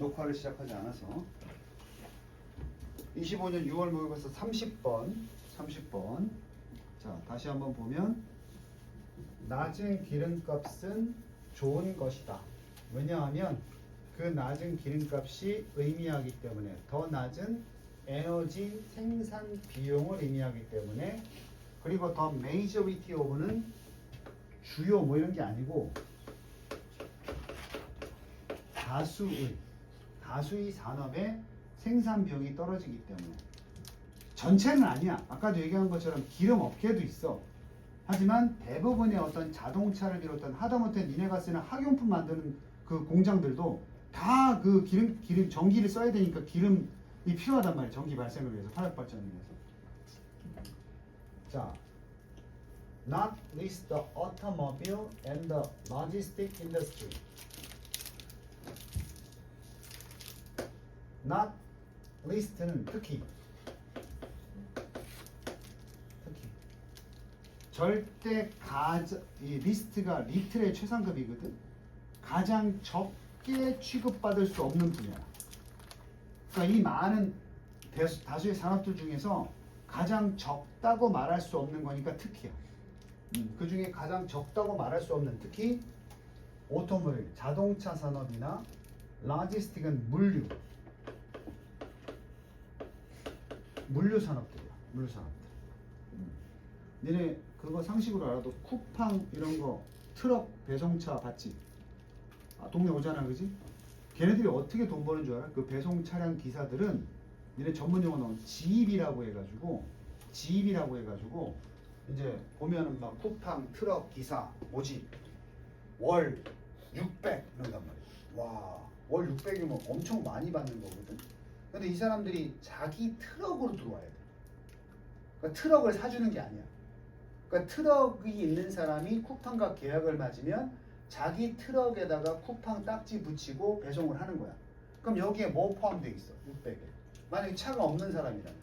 녹화를 시작하지 않아서 25년 6월 모의고사 30번 자 다시 한번 보면 낮은 기름값은 좋은 것이다. 왜냐하면 그 낮은 기름값이 의미하기 때문에 더 낮은 에너지 생산 비용을 의미하기 때문에 그리고 더 majority of는 주요 뭐 이런 게 아니고 다수의 산업의 생산 비용이 떨어지기 때문에 전체는 아니야. 아까도 얘기한 것처럼 기름 업계도 있어. 하지만 대부분의 어떤 자동차를 비롯한 하다못해 니네가 쓰는 학용품 만드는 그 공장들도 다 그 기름 전기를 써야 되니까 기름이 필요하단 말이야. 전기 발생을 위해서, 화력 발전을 위해서. 자, not least the automobile and the logistic industry. not least는 특히 절대 이 리스트가 리틀의 최상급이거든. 가장 적게 취급받을 수 없는 분야. 그러니까 이 많은 다수의 산업들 중에서 가장 적다고 말할 수 없는 거니까 특히야. 그 중에 가장 적다고 말할 수 없는 특히 오토모빌, 자동차 산업이나 로지스틱은 물류 산업들이야. 물류 산업들. 니네 그거 상식으로 알아도 쿠팡 이런 거 트럭 배송차 봤지? 동네 오잖아, 그지? 걔네들이 어떻게 돈 버는 줄 알아? 그 배송 차량 기사들은 니네 전문 용어 나오는 지입이라고 해가지고 이제 보면은 막 쿠팡 트럭 기사 모집 월 600 이런단 말이야. 와, 월 600이면 엄청 많이 받는 거거든. 근데 이 사람들이 자기 트럭으로 들어와야 돼. 그러니까 트럭을 사주는 게 아니야. 그러니까 트럭이 있는 사람이 쿠팡과 계약을 맺으면 자기 트럭에다가 쿠팡 딱지 붙이고 배송을 하는 거야. 그럼 여기에 뭐 포함되어 있어? 600에. 만약에 차가 없는 사람이라면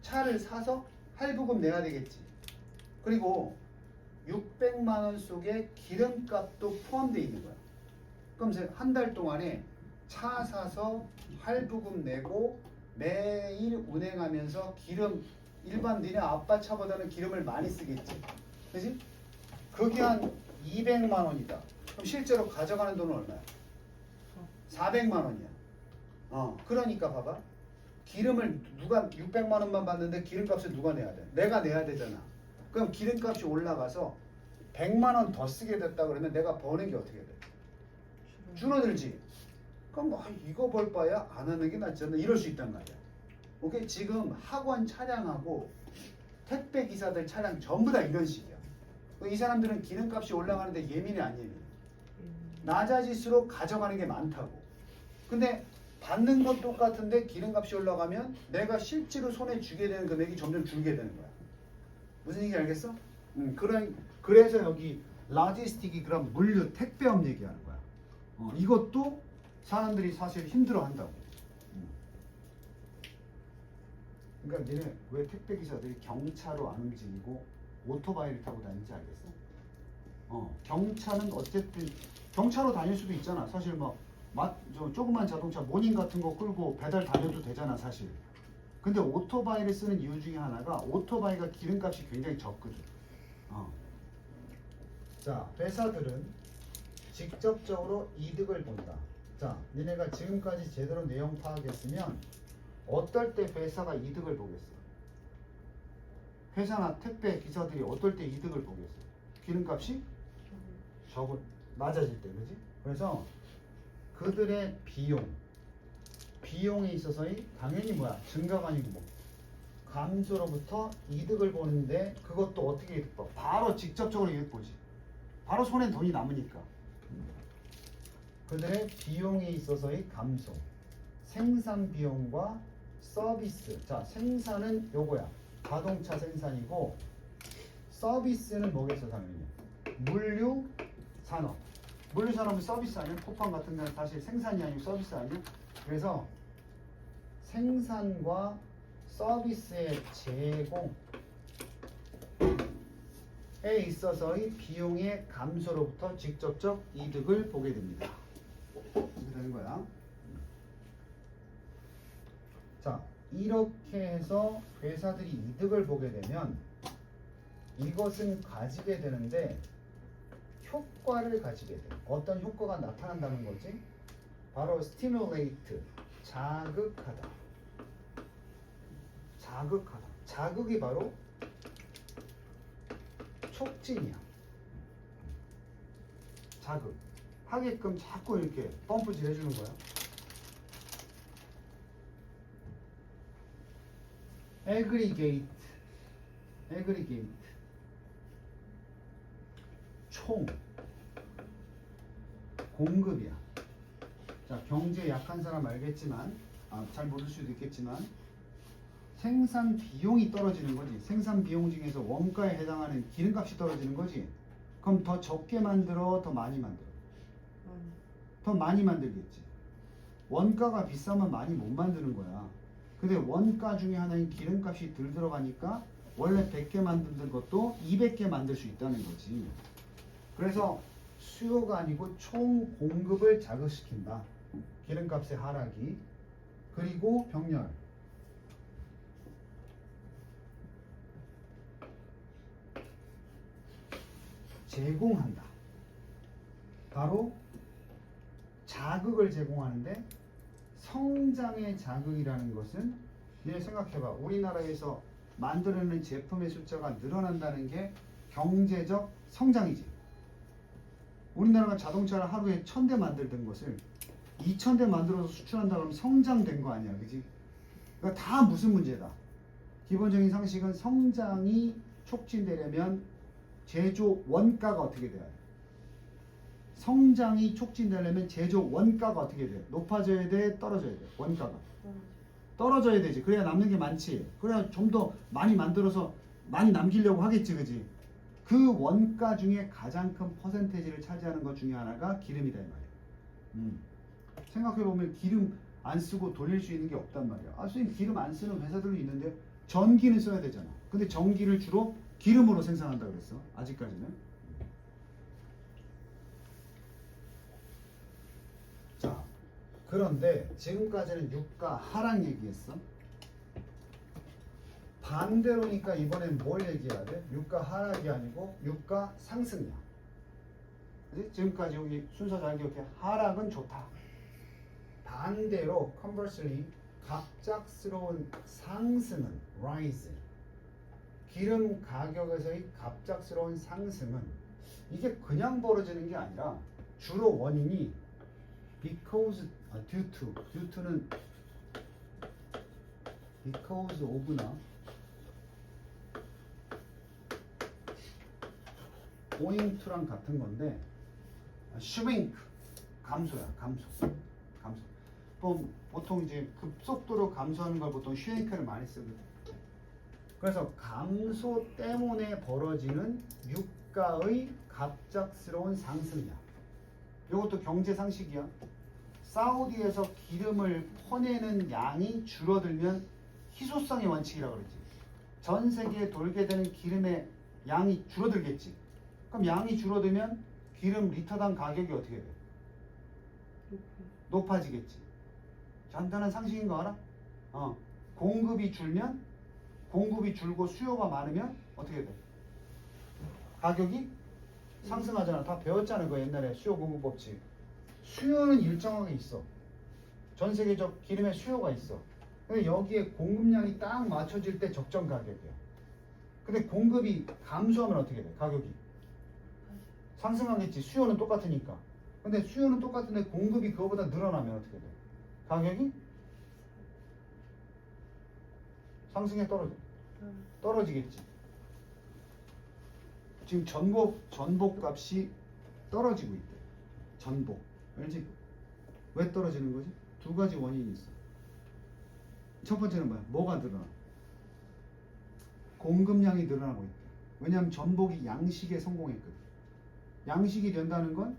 차를 사서 할부금 내야 되겠지. 그리고 600만 원 속에 기름값도 포함되어 있는 거야. 그럼 한 달 동안에 차 사서 할부금 내고 매일 운행하면서 기름 일반 니네 아빠 차보다는 기름을 많이 쓰겠지. 그지? 그게 한 200만 원이다. 그럼 실제로 가져가는 돈은 얼마야? 400만 원이야. 그러니까 봐봐. 기름을 누가 600만 원만 받는데 기름값을 누가 내야 돼? 내가 내야 되잖아. 그럼 기름값이 올라가서 100만 원 더 쓰게 됐다 그러면 내가 버는 게 어떻게 돼? 줄어들지. 그럼 뭐 이거 벌 바야 안 하는 게 낫지 않나? 이럴 수 있단 말이야. 오케이? 지금 학원 차량하고 택배 기사들 차량 전부 다 이런 식이야. 이 사람들은 기름값이 올라가는데 예민해 안 예민해? 낮아질수록 가져가는 게 많다고. 근데 받는 건 똑같은데 기름값이 올라가면 내가 실제로 손에 쥐게 되는 금액이 점점 줄게 되는 거야. 무슨 얘기인지 알겠어? 그래서 여기 로지스틱이 그런 물류 택배업 얘기하는 거야. 이것도 사람들이 사실 힘들어 한다고. 그러니까 니네 왜 택배 기사들이 경차로 안 움직이고 오토바이를 타고 다니는지 알겠어? 경차는 어쨌든 경차로 다닐 수도 있잖아. 사실 뭐 조그만 자동차 모닝 같은 거 끌고 배달 다녀도 되잖아, 사실. 근데 오토바이를 쓰는 이유 중에 하나가 오토바이가 기름값이 굉장히 적거든. 자, 회사들은 직접적으로 이득을 본다. 자, 니네가 지금까지 제대로 내용 파악했으면 어떨 때 회사가 이득을 보겠어? 회사나 택배 기사들이 어떨 때 이득을 보겠어? 기름값이 낮아질 때, 그지? 그래서 그들의 비용에 있어서의 당연히 뭐야? 증가가 아니고 뭐 감소로부터 이득을 보는데 그것도 어떻게 이득 봐? 바로 직접적으로 이득 보지. 바로 손에 돈이 남으니까. 그들의 비용에 있어서의 감소, 생산 비용과 서비스. 자, 생산은 요거야. 자동차 생산이고 서비스는 뭐겠어, 당연히? 물류 산업. 물류 산업은 서비스 아니야? 쿠팡 같은 데는 사실 생산이 아니고 서비스 아니야? 그래서 생산과 서비스의 제공에 있어서의 비용의 감소로부터 직접적 이득을 보게 됩니다. 이렇게 되는 거야. 자, 이렇게 해서 회사들이 이득을 보게 되면 이것은 가지게 되는데 효과를 가지게 돼. 어떤 효과가 나타난다는 거지? 바로 stimulate, 자극하다. 자극하다. 자극이 바로 촉진이야. 자극. 하게끔 자꾸 이렇게 펌프질 해주는 거야. aggregate, aggregate. 총. 공급이야. 자, 경제 약한 사람 알겠지만, 잘 모를 수도 있겠지만, 생산 비용이 떨어지는 거지. 생산 비용 중에서 원가에 해당하는 기름값이 떨어지는 거지. 그럼 더 적게 만들어, 더 많이 만들어? 더 많이 만들겠지. 원가가 비싸면 많이 못 만드는 거야. 근데 원가 중에 하나인 기름값이 덜 들어가니까 원래 100개 만드는 것도 200개 만들 수 있다는 거지. 그래서 수요가 아니고 총 공급을 자극시킨다. 기름값의 하락이. 그리고 병렬. 제공한다. 바로 자극을 제공하는데 성장의 자극이라는 것은 그냥 생각해봐. 우리나라에서 만들어내는 제품의 숫자가 늘어난다는 게 경제적 성장이지. 우리나라가 자동차를 하루에 1000대 만들던 것을 2000대 만들어서 수출한다 그러면 성장된 거 아니야, 그지? 그러니까 다 무슨 문제다. 기본적인 상식은 성장이 촉진되려면 제조 원가가 어떻게 돼야 돼? 성장이 촉진되려면 제조 원가가 어떻게 돼? 높아져야 돼? 떨어져야 돼? 원가가 떨어져야 되지. 그래야 남는 게 많지. 그래야 좀 더 많이 만들어서 많이 남기려고 하겠지, 그지? 그 원가 중에 가장 큰 퍼센테이지를 차지하는 것 중에 하나가 기름이다 이 말이야. 생각해보면 기름 안 쓰고 돌릴 수 있는 게 없단 말이야. 선생님 기름 안 쓰는 회사들도 있는데 전기는 써야 되잖아. 근데 전기를 주로 기름으로 생산한다 그랬어. 아직까지는. 자, 그런데 지금까지는 유가 하락 얘기했어. 반대로니까 이번엔 뭘 얘기해야 돼? 유가 하락이 아니고 유가 상승이야. 그치? 지금까지 여기 순서 잘 기억해. 하락은 좋다. 반대로 conversely 갑작스러운 상승은 rise. 기름 가격에서의 갑작스러운 상승은 이게 그냥 벌어지는 게 아니라 주로 원인이 because, due to는 because of나 owing to랑 같은 건데 shrink, 감소야. 감소. 보통 이제 급속도로 감소하는 걸 보통 shrink를 많이 쓰거든. 그래서 감소 때문에 벌어지는 유가의 갑작스러운 상승이야. 이것도 경제 상식이야. 사우디에서 기름을 퍼내는 양이 줄어들면 희소성의 원칙이라고 그러지. 전 세계에 돌게 되는 기름의 양이 줄어들겠지. 그럼 양이 줄어들면 기름 리터당 가격이 어떻게 돼? 높아지겠지. 간단한 상식인 거 알아? 공급이 줄면 공급이 줄고 수요가 많으면 어떻게 돼? 가격이 상승하잖아. 다 배웠잖아. 그 옛날에 수요 공급 법칙. 수요는 일정하게 있어. 전 세계적 기름의 수요가 있어. 근데 여기에 공급량이 딱 맞춰질 때 적정 가격이야. 근데 공급이 감소하면 어떻게 돼? 가격이 상승하겠지. 수요는 똑같으니까. 근데 수요는 똑같은데 공급이 그거보다 늘어나면 어떻게 돼? 가격이 상승해 떨어져? 떨어지겠지. 지금 전복 값이 떨어지고 있대. 전복. 알지? 왜 떨어지는 거지? 두 가지 원인이 있어. 첫 번째는 뭐야? 뭐가 늘어나? 공급량이 늘어나고 있대. 왜냐하면 전복이 양식에 성공했거든. 양식이 된다는 건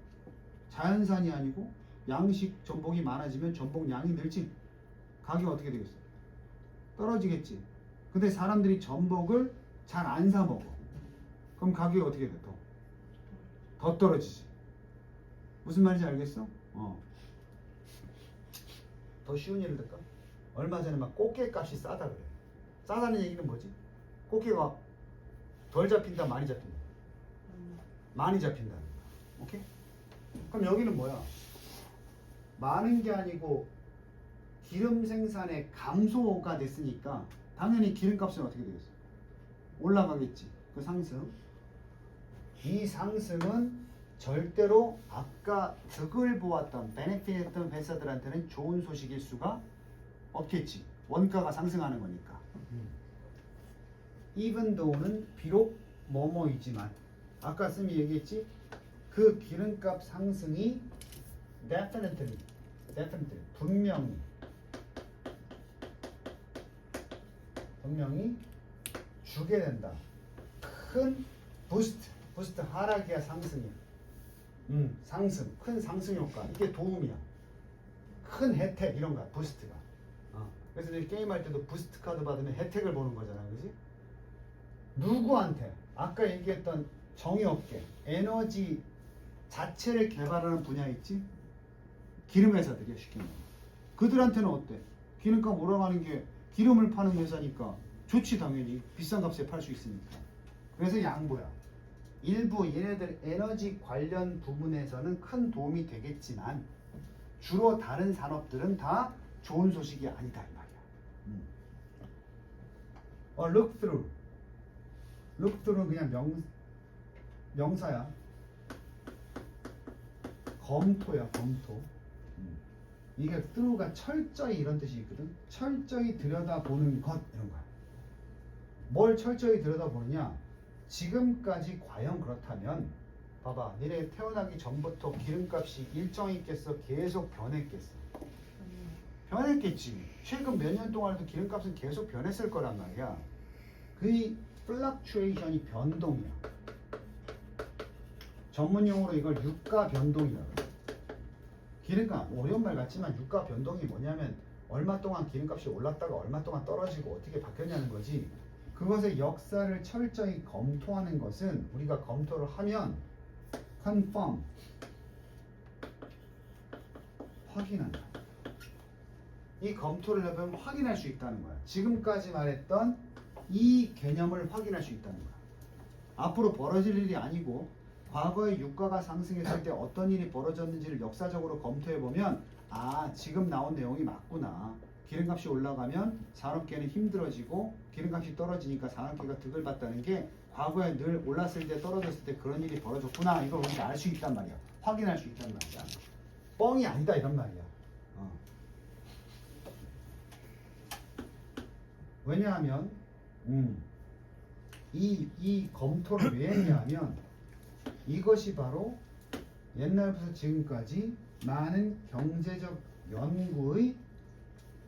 자연산이 아니고 양식 전복이 많아지면 전복량이 늘지. 가격이 어떻게 되겠어? 떨어지겠지. 근데 사람들이 전복을 잘 안 사 먹어. 그럼 가격이 어떻게 돼? 더 떨어지지. 무슨 말인지 알겠어? 더 쉬운 예를 들까? 얼마 전에 막 꽃게 값이 싸다 그래. 싸다는 얘기는 뭐지? 꽃게가 덜 잡힌다, 많이 잡힌다. 많이 잡힌다. 오케이? 그럼 여기는 뭐야? 많은 게 아니고 기름 생산의 감소가 됐으니까 당연히 기름값은 어떻게 되겠어? 올라가겠지. 그 상승. 이 상승은 절대로 아까 득을 보았던 베네핏했던 회사들한테는 좋은 소식일 수가 없겠지. 원가가 상승하는 거니까. even though는 비록 뭐뭐이지만 아까 쌤이 얘기했지? 그 기름값 상승이 definitely 분명히 주게 된다. 큰 부스트 하락이야, 상승이야. 상승, 큰 상승 효과. 이게 도움이야. 큰 혜택 이런 거야, 부스트가. 그래서 이제 게임할 때도 부스트 카드 받으면 혜택을 보는 거잖아, 그지? 누구한테? 아까 얘기했던 정의업계, 에너지 자체를 개발하는 분야 있지? 기름 회사들이야, 쉽게 말하면. 그들한테는 어때? 기름값 올라가는 게 기름을 파는 회사니까 좋지, 당연히. 비싼 값에 팔 수 있으니까. 그래서 양보야. 일부 얘네들 에너지 관련 부분에서는 큰 도움이 되겠지만 주로 다른 산업들은 다 좋은 소식이 아니다, 이 말이야. look through. look through는 그냥 명사야. 검토야, 검토. 이게 through가 철저히 이런 뜻이 있거든. 철저히 들여다보는 것 이런 거야. 뭘 철저히 들여다보느냐? 지금까지 과연 그렇다면 봐봐, 니네 태어나기 전부터 기름값이 일정했겠어? 계속 변했겠어? 변했겠지. 최근 몇 년 동안에도 기름값은 계속 변했을 거란 말이야. 그 플럭추에이션이 변동이야. 전문용어로 이걸 유가 변동이라고 해. 기름값, 어려운 말 같지만 유가 변동이 뭐냐면 얼마 동안 기름값이 올랐다가 얼마 동안 떨어지고 어떻게 바뀌었냐는 거지. 그것의 역사를 철저히 검토하는 것은 우리가 검토를 하면 confirm, 확인한다. 이 검토를 해보면 확인할 수 있다는 거야. 지금까지 말했던 이 개념을 확인할 수 있다는 거야. 앞으로 벌어질 일이 아니고 과거에 유가가 상승했을 때 어떤 일이 벌어졌는지를 역사적으로 검토해보면 아, 지금 나온 내용이 맞구나. 기름값이 올라가면 산업계는 힘들어지고 기름값이 떨어지니까 산업계가 득을 봤다는 게 과거에 늘 올랐을 때 떨어졌을 때 그런 일이 벌어졌구나. 이걸 우리가 알 수 있단 말이야. 확인할 수 있단 말이야. 뻥이 아니다 이런 말이야. 왜냐하면 이 검토를 왜 했냐면 이것이 바로 옛날부터 지금까지 많은 경제적 연구의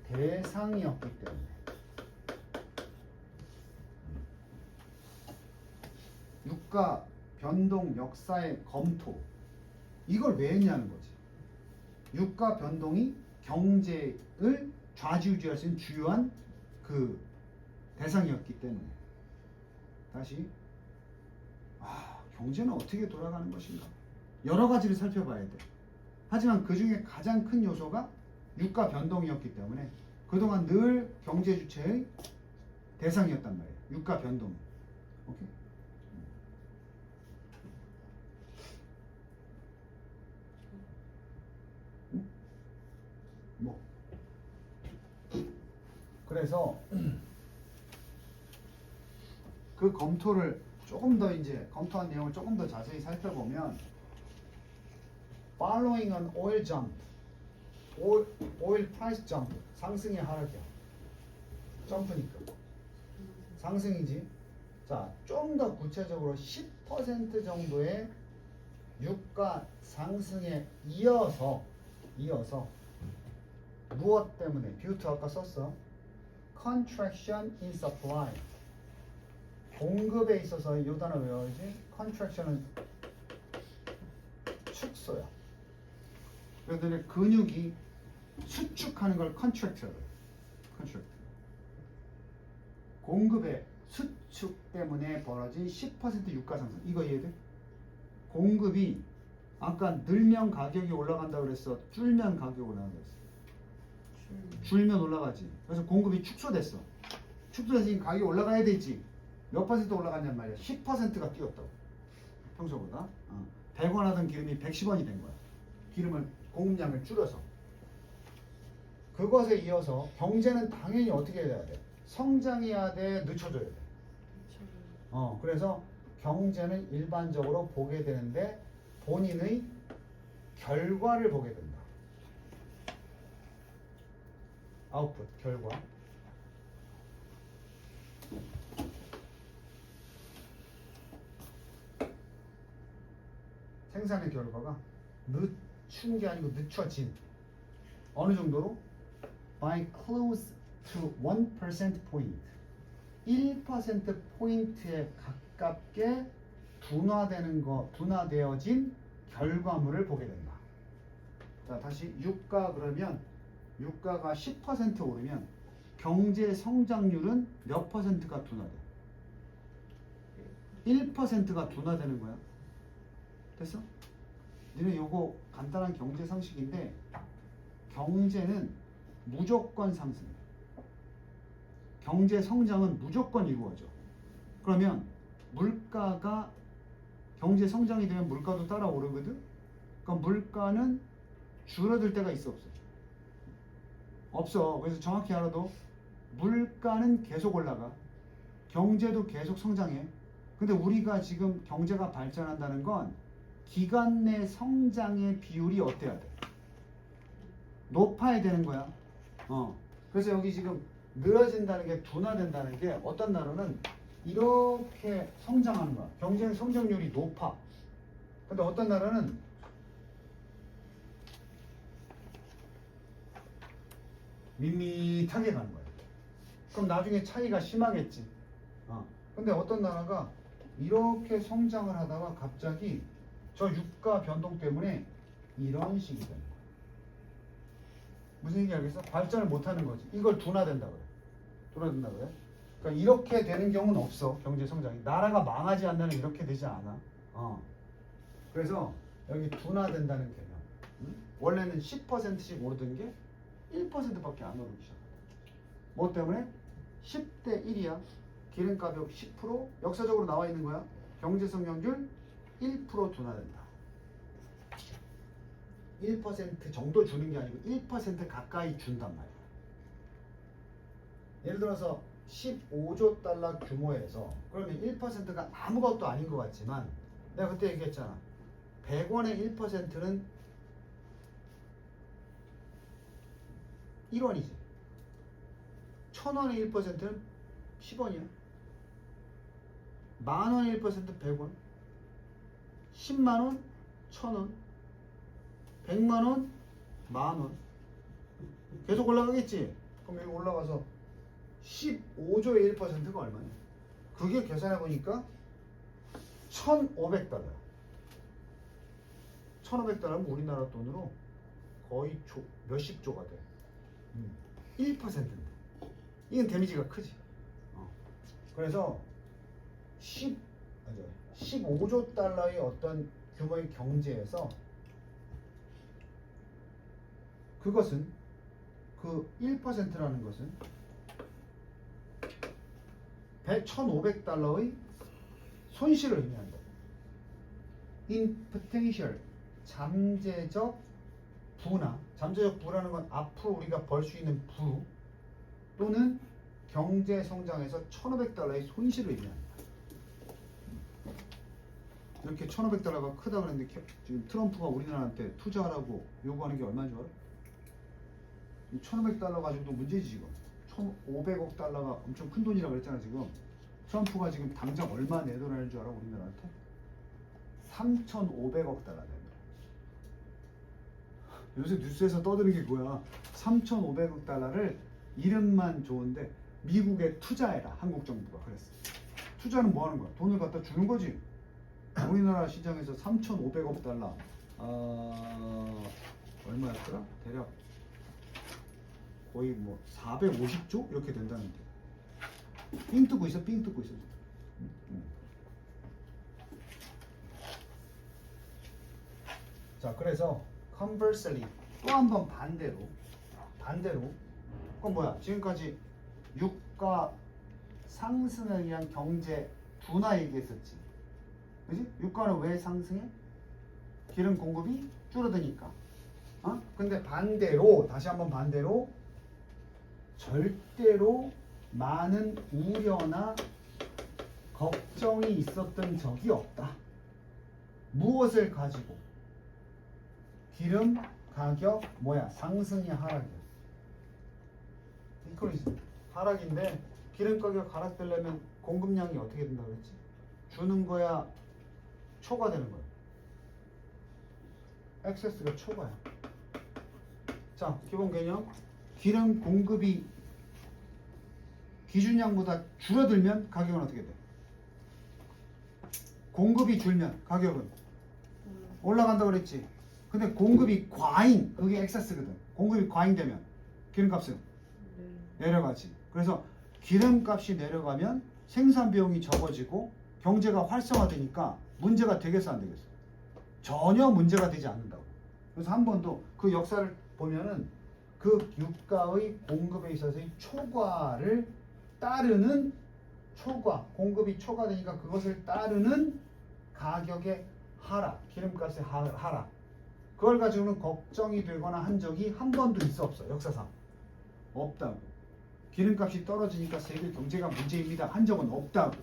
대상이었기 때문에 유가 변동 역사의 검토 이걸 왜 했냐는 거지. 유가 변동이 경제를 좌지우지할 수 있는 주요한 그 대상이었기 때문에 다시 경제는 어떻게 돌아가는 것인가 여러 가지를 살펴봐야 돼. 하지만 그 중에 가장 큰 요소가 유가 변동이었기 때문에 그동안 늘 경제 주체의 대상이었단 말이에요. 유가 변동. 오케이? 뭐 그래서 그 검토를 조금 더 이제 검토한 내용을 조금 더 자세히 살펴보면 following an oil jump, oil price jump, 상승의 하락이야. 점프니까 상승이지. 자, 좀 더 구체적으로 10% 정도의 유가 상승에 이어서 무엇 때문에? 뷰트 아까 썼어. contraction in supply. 공급에 있어서 이 단어 외워야지. contraction은 축소야. 그래서 근육이 수축하는 걸 contract라고 해. contract. 공급의 수축 때문에 벌어진 10% 유가 상승. 이거 이해돼? 공급이 아까 늘면 가격이 올라간다고 그랬어? 줄면 가격이 올라간다고 그랬어? 줄면 올라가지. 그래서 공급이 축소됐어. 축소됐으니 가격이 올라가야 되지. 몇 퍼센트 올라갔냔 말이야. 10%가 뛰었다고. 평소보다. 100원 하던 기름이 110원이 된 거야. 기름을 공급량을 줄여서. 그것에 이어서 경제는 당연히 어떻게 해야 돼? 성장해야 돼, 늦춰줘야 돼. 그래서 경제는 일반적으로 보게 되는데 본인의 결과를 보게 된다. 아웃풋, 결과. 생산의 결과가 늦춘 게 아니고 늦춰진. 어느 정도로? By close to 1% point. 1% 포인트에 가깝게 둔화되어진 결과물을 보게 된다. 자, 다시 유가 그러면 유가가 10% 오르면 경제 성장률은 몇 퍼센트가 둔화돼? 1%가 둔화되는 거야. 됐어? 니네 요거 간단한 경제 상식인데 경제는 무조건 상승해. 경제 성장은 무조건 이루어져. 그러면 물가가 경제 성장이 되면 물가도 따라 오르거든? 그럼 물가는 줄어들 때가 있어 없어? 없어. 그래서 정확히 알아도 물가는 계속 올라가. 경제도 계속 성장해. 근데 우리가 지금 경제가 발전한다는 건 기간 내 성장의 비율이 어때야 돼? 높아야 되는 거야. 그래서 여기 지금 늘어진다는 게 둔화된다는 게 어떤 나라는 이렇게 성장하는 거야. 경제 성장률이 높아. 근데 어떤 나라는 밋밋하게 가는 거야. 그럼 나중에 차이가 심하겠지. 근데 어떤 나라가 이렇게 성장을 하다가 갑자기 저 유가 변동 때문에 이런 식이 되는 거야. 무슨 얘기 알겠어? 발전을 못하는 거지. 이걸 둔화된다 그래. 둔화된다 그래. 그러니까 이렇게 되는 경우는 없어. 경제 성장이. 나라가 망하지 않는 이렇게 되지 않아. 그래서 여기 둔화된다는 개념. 원래는 10%씩 오르던 게 1%밖에 안 오르기 시작한다. 뭐 때문에? 10대 1이야. 기름가격 10%. 역사적으로 나와 있는 거야. 경제 성장률 1% 둔화된다. 1% 정도 주는 게 아니고 1% 가까이 준단 말이야. 예를 들어서 15조 달러 규모에서 그러면 1%가 아무것도 아닌 것 같지만 내가 그때 얘기했잖아. 100원의 1%는 1원이지. 1000원의 1%는 10원이야. 만원의 1% 100원. 10만원 1000원. 100만원 만원. 계속 올라가겠지. 그럼 여기 올라가서 15조의 1%가 얼마냐? 그게 계산해보니까 1,500달러. 1,500달러면 우리나라 돈으로 거의 몇십 조가 돼. 1%인데. 이건 데미지가 크지. 그래서 15조 달러의 어떤 규모의 경제에서 그것은 그 1%라는 것은 1,500달러의 손실을 의미한다. In potential, 잠재적 부나, 잠재적 부라는 건 앞으로 우리가 벌 수 있는 부 또는 경제 성장에서 1,500달러의 손실을 의미한다. 이렇게 1,500달러가 크다 그랬는데 지금 트럼프가 우리나라한테 투자하라고 요구하는 게 얼마인 줄 알아? 이 1,500달러 가지고도 문제지 지금. 1,500억 달러가 엄청 큰 돈이라고 그랬잖아 지금. 트럼프가 지금 당장 얼마 내놓으라는 줄 알아 우리나라한테? 3,500억 달러 내놓으라. 요새 뉴스에서 떠드는 게 뭐야? 3,500억 달러를 이름만 좋은데 미국에 투자해라. 한국 정부가 그랬어. 투자는 뭐 하는 거야? 돈을 갖다 주는 거지. 우리나라 시장에서 3,500억 달러 얼마였더라? 대략 거의 뭐 450조 이렇게 된다는데. 삥 뜯고 있어. 삥 뜯고 있어. 자, 그래서 conversely 또 한 번 반대로 반대로 그건 뭐야? 지금까지 유가 상승에 의한 경제 둔화 얘기했었지. 그지? 유가는 왜 상승해? 기름 공급이 줄어드니까. 근데 반대로 다시 한번 반대로 절대로 많은 우려나 걱정이 있었던 적이 없다. 무엇을 가지고? 기름 가격 상승이 하락이야. 이거는 하락인데 기름 가격 하락되려면 공급량이 어떻게 된다고 그랬지? 주는 거야? 초과되는 거야? 액세스가 초과야. 자, 기본 개념. 기름 공급이 기준량보다 줄어들면 가격은 어떻게 돼? 공급이 줄면 가격은 올라간다고 그랬지. 근데 공급이 과잉, 그게 액세스거든. 공급이 과잉되면 기름값은 내려가지. 그래서 기름값이 내려가면 생산 비용이 적어지고 경제가 활성화되니까 문제가 되겠어 안 되겠어? 전혀 문제가 되지 않는다고. 그래서 한 번도 그 역사를 보면은 그 유가의 공급에 있어서의 초과를 따르는 초과, 공급이 초과되니까 그것을 따르는 가격의 하락, 기름값의 하락, 그걸 가지고는 걱정이 되거나 한 적이 한 번도 있어 없어? 역사상 없다고. 기름값이 떨어지니까 세계 경제가 문제입니다 한 적은 없다고.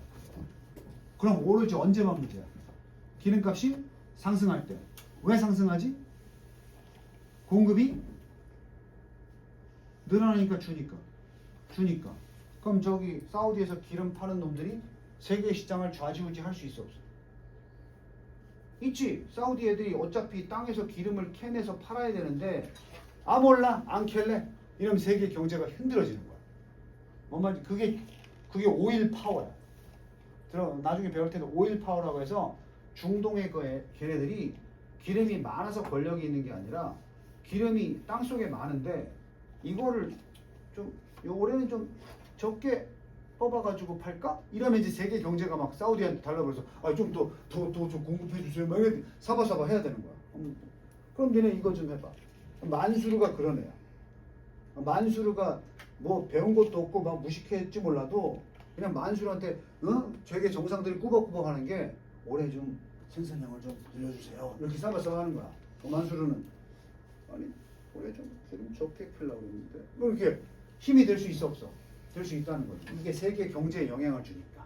그럼 오로지 언제만 문제야? 기름값이 상승할 때. 왜 상승하지? 공급이 늘어나니까 주니까. 그럼 저기 사우디에서 기름 파는 놈들이 세계 시장을 좌지우지 할 수 있어 없어? 있지. 사우디 애들이 어차피 땅에서 기름을 캐내서 팔아야 되는데 몰라 안 캘래 이러면 세계 경제가 흔들어지는 거야. 뭔 말인지 그게 오일 파워야. 나중에 배울 텐데 오일 파워라고 해서 중동의 걔네들이 기름이 많아서 권력이 있는 게 아니라 기름이 땅속에 많은데 이거를 좀 올해는 좀 적게 뽑아가지고 팔까? 이러면 이제 세계 경제가 막 사우디한테 달라붙어서 좀 더 공급해 주세요. 막 이렇게 사바사바 해야 되는 거야. 그럼 너네 이거 좀 해봐. 만수르가 그런 애야. 만수르가 뭐 배운 것도 없고 막 무식했지 몰라도 그냥 만수르한테 되게 정상들이 꾸벅꾸벅 하는 게 올해 좀 생산량을 좀 늘려주세요. 이렇게 사바사바 하는 거야. 만수르는 올해 좀 기름 적게 팔려고 그러는데 뭐 이렇게 힘이 될 수 있어 없어? 될 수 있다는 거죠. 이게 세계 경제에 영향을 주니까.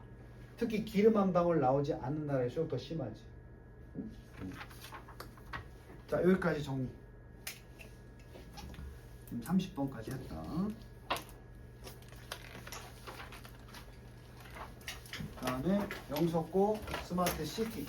특히 기름 한 방울 나오지 않는 나라에서 더 심하지. 자, 여기까지 정리. 30번까지 했다. 그 다음에 영석고 스마트 시티.